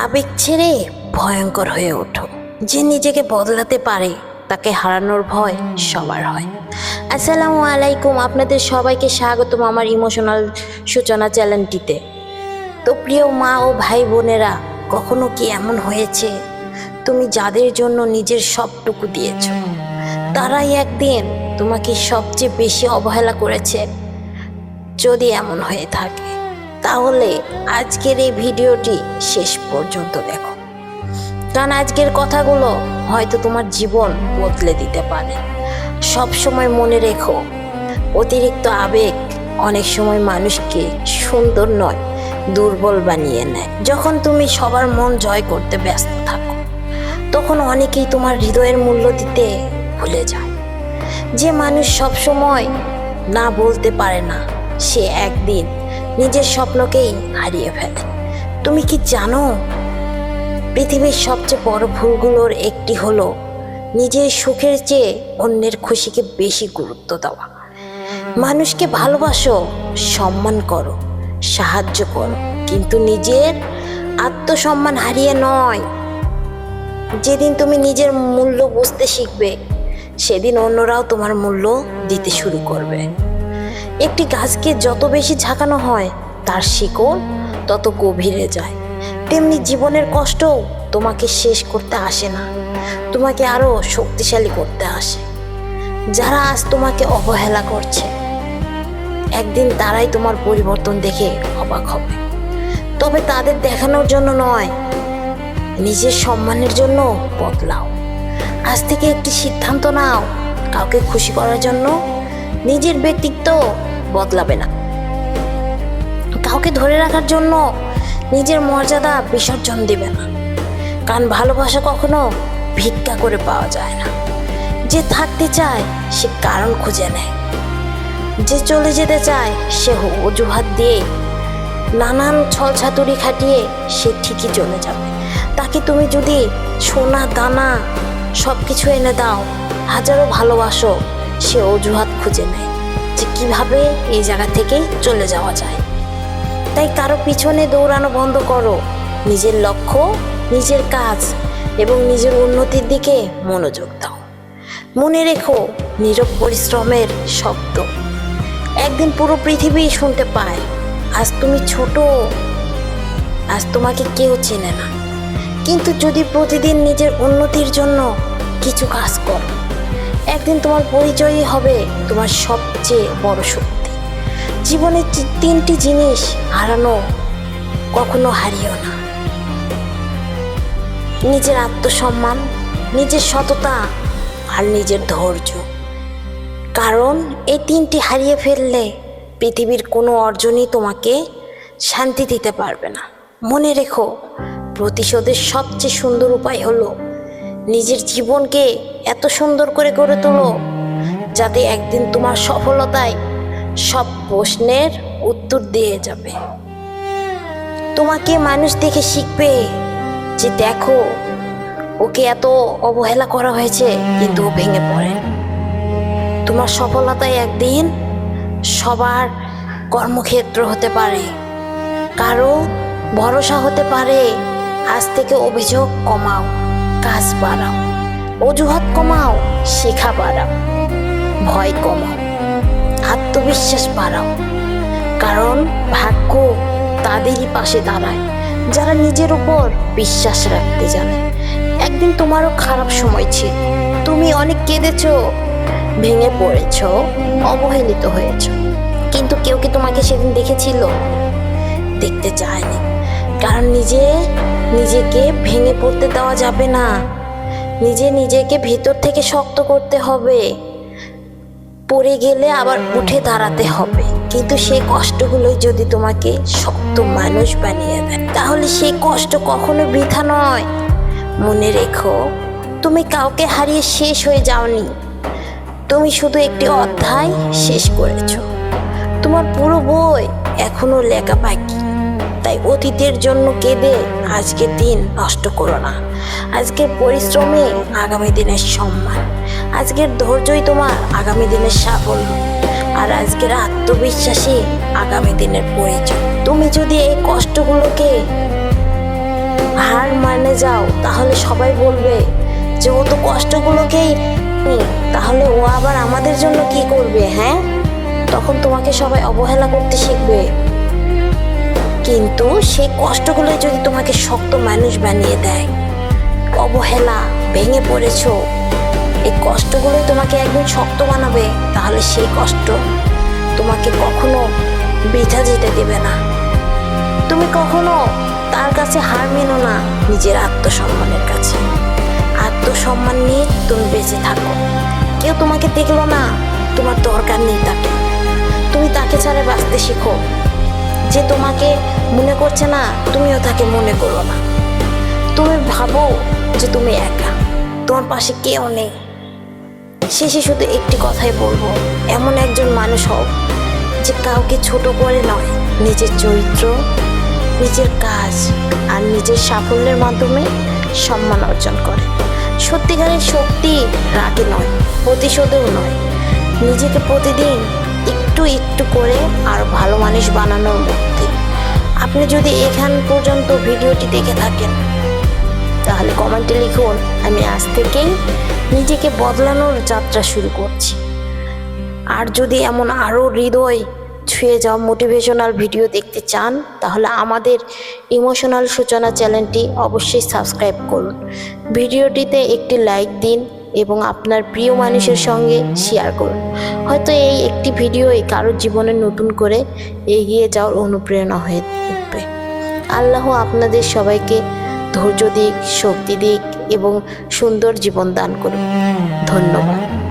আবেগ ছেড়ে ভয়ঙ্কর হয়ে ওঠো। যে নিজেকে বদলাতে পারে তাকে হারানোর ভয় সবার হয়। আসসালামু আলাইকুম, আপনাদের সবাইকে স্বাগতম আমার ইমোশনাল সূচনা চ্যানেলটিতে। তো প্রিয় মা ও ভাই বোনেরা, কখনো কি এমন হয়েছে তুমি যাদের জন্য নিজের সবটুকু দিয়েছ, তারাই একদিন তোমাকে সবচেয়ে বেশি অবহেলা করেছে? যদি এমন হয়ে থাকে তাহলে আজকের এই ভিডিওটি শেষ পর্যন্ত দেখো, কারণ আজকের কথাগুলো হয়তো তোমার জীবন বদলে দিতে পারে। সব সময় মনে রেখো, অতিরিক্ত আবেগ অনেক সময় মানুষকে সুন্দর নয়, দুর্বল বানিয়ে নেয়। যখন তুমি সবার মন জয় করতে ব্যস্ত থাকো, তখন অনেকেই তোমার হৃদয়ের মূল্য দিতে ভুলে যায়। যে মানুষ সব সময় না বলতে পারে না, সে একদিন নিজের স্বপ্নকেই হারিয়ে ফেলে। তুমি কি জানো, পৃথিবীর সবচেয়ে বড় ভুলগুলোর একটি হলো নিজের সুখের চেয়ে অন্যের খুশিকে বেশি গুরুত্ব দেওয়া। মানুষকে ভালোবাসো, সম্মান করো, সাহায্য করো, কিন্তু নিজের আত্মসম্মান হারিয়ে নয়। যেদিন তুমি নিজের মূল্য বুঝতে শিখবে, সেদিন অন্যরাও তোমার মূল্য দিতে শুরু করবে। একটি গাছকে যত বেশি ঝাঁকানো হয়, তার শিকড় তত গভীরে যায়। তেমনি জীবনের কষ্টও তোমাকে শেষ করতে আসে না, তোমাকে আরো শক্তিশালী করতে আসে। যারা আজ তোমাকে অবহেলা করছে, একদিন তারাই তোমার পরিবর্তন দেখে অবাক হবে। তবে তাদের দেখানোর জন্য নয়, নিজের সম্মানের জন্য বদলাও। আজ থেকে একটি সিদ্ধান্ত নাও, কাউকে খুশি করার জন্য নিজের ব্যক্তিত্ব বদলাবে না। কাউকে ধরে রাখার জন্য নিজের মর্যাদা বিসর্জন দেবে না। কারণ ভালোবাসা কখনো ভিক্ষা করে পাওয়া যায় না। যে থাকতে চায় সে কারণ খুঁজে নেয়, যে চলে যেতে চায় সে অজুহাত দিয়ে, নানান ছলছাতুরি খাটিয়ে সে ঠিকই চলে যাবে। তাকে তুমি যদি সোনা দানা সব কিছু এনে দাও, হাজারো ভালোবাসো, সে অজুহাত খুঁজে নেয় যে কিভাবে এই জায়গা থেকে চলে যাওয়া যায়। তাই কারো পিছনে দৌড়ানো বন্ধ করো। নিজের লক্ষ্য, নিজের কাজ এবং নিজের উন্নতির দিকে মনোযোগ দাও। মনে রেখো, নীরব পরিশ্রমের শব্দ একদিন পুরো পৃথিবী শুনতে পায়। আজ তুমি ছোট, আজ তোমাকে কেউ চেনে না, কিন্তু যদি প্রতিদিন নিজের উন্নতির জন্য কিছু কাজ করো, একদিন তোমার পরিচয়ই হবে তোমার সবচেয়ে বড় শক্তি। জীবনের তিনটি জিনিস হারানো কখনো হারিও না: নিজের আত্মসম্মান, নিজের সততা আর নিজের ধৈর্য। কারণ এই তিনটি হারিয়ে ফেললে পৃথিবীর কোনো অর্জনই তোমাকে শান্তি দিতে পারবে না। মনে রেখো, প্রতিশোধের সবচেয়ে সুন্দর উপায় হলো নিজের জীবনকে এত সুন্দর করে গড়ে তোলো, যাতে একদিন তোমার সফলতায় সব প্রশ্নের উত্তর দিয়ে যাবে। তোমাকে মানুষ দেখে শিখবে যে দেখো, ওকে এত অবহেলা করা হয়েছে কিন্তু ও ভেঙে পড়ে। তোমার সফলতায় একদিন সবার কর্মক্ষেত্র হতে পারে, কারো ভরসা হতে পারে। আজ থেকে অভিযোগ কমাও, কাজ বাড়াও, অজুহাত কমাও, শেখা বাড়াও, ভয় কমাও, আত্মবিশ্বাস বাড়াও। কারণ ভাগ্য তাদেরই পাশে দাঁড়ায় যারা নিজের উপর বিশ্বাস রাখতে জানে। একদিন তোমারও খারাপ সময় ছিল, তুমি অনেক কেঁদেছো, ভেঙে পড়েছো, অবহেলিত হয়েছো, কিন্তু কেউ কি তোমাকে সেদিন দেখেছিল? দেখতে চায়নি। কারণ নিজেকে ভেঙে পড়তে দেওয়া যাবে না। নিজেকে ভিতর থেকে শক্ত করতে হবে। পড়ে গেলে আবার উঠে দাঁড়াতে হবে। কিন্তু সেই কষ্টগুলোই যদি তোমাকে শক্ত মানুষ বানিয়ে দেয়, তাহলে সেই কষ্ট কখনো বৃথা নয়। মনে রেখো, তুমি কাউকে হারিয়ে শেষ হয়ে যাওনি, তুমি শুধু একটি অধ্যায় শেষ করেছো। তোমার পুরো বই এখনো লেখা বাকি। তাই অতীতের জন্য কেঁদে আজকের দিন নষ্ট করো না। আজকের পরিশ্রমে আগামী দিনের সম্মান, আজকের ধৈর্যই তোমার আগামী দিনের সাফল্য, আর আজকের আত্মবিশ্বাসী আগামী দিনের পরিচয়। তুমি যদি এই কষ্টগুলোকে যাও তাহলে সবাই বলবে যে ও তো কষ্টগুলোকেই তাহলে ও আবার আমাদের জন্য কি করবে? হ্যাঁ, তখন তোমাকে সবাই অবহেলা করতে শিখবে। কিন্তু সেই কষ্টগুলো যদি তোমাকে শক্ত মানুষ বানিয়ে দেয়, অবহেলা, ভেঙে পড়েছো, এই কষ্টগুলোই তোমাকে একদিন শক্ত বানাবে, তাহলে সেই কষ্ট তোমাকে কখনো বৃথা যেতে দেবে না। তুমি কখনো তার কাছে হার মেনো না, নিজের আত্মসম্মানের কাছে। আত্মসম্মান নিয়ে তুমি বেঁচে থাকো। কেউ তোমাকে দেখলো না, তোমার দরকার নেই তাকে। তুমি তাকে ছাড়া বাঁচতে শিখো। যে তোমাকে মনে করছে না, তুমিও তাকে মনে করো না। তুমি ভাবো যে তুমি একা, তোমার পাশে কেউ নেই। শেষে শুধু একটি কথাই বলবো, এমন একজন মানুষ হও যে কাউকে ছোট করে নয়, নিজের চরিত্র, নিজের কাজ আর নিজের সাফল্যের মাধ্যমে সম্মান অর্জন করে। সত্যিকারের শক্তি রাগে নয়, প্রতিশোধেও নয়, নিজেকে প্রতিদিন একটু একটু করে আর ভালো মানুষ বানানোর মধ্যে। আপনি যদি এখান পর্যন্ত ভিডিওটি দেখে থাকেন তাহলে কমেন্টে লিখুন, আমি আজ থেকেই নিজেকে বদলানোর যাত্রা শুরু করছি। আর যদি এমন আরও হৃদয় ছুঁয়ে যাওয়া মোটিভেশনাল ভিডিও দেখতে চান তাহলে আমাদের ইমোশনাল সূচনা চ্যানেলটি অবশ্যই সাবস্ক্রাইব করুন। ভিডিওটিতে একটি লাইক দিন এবং আপনার প্রিয় মানুষের সঙ্গে শেয়ার করুন। হয়তো এই একটি ভিডিওই কারোর জীবনে নতুন করে এগিয়ে যাওয়ার অনুপ্রেরণা হয়ে উঠবে। আল্লাহ আপনাদের সবাইকে ধৈর্য দিক, শক্তি দিক এবং সুন্দর জীবন দান করুন। ধন্যবাদ।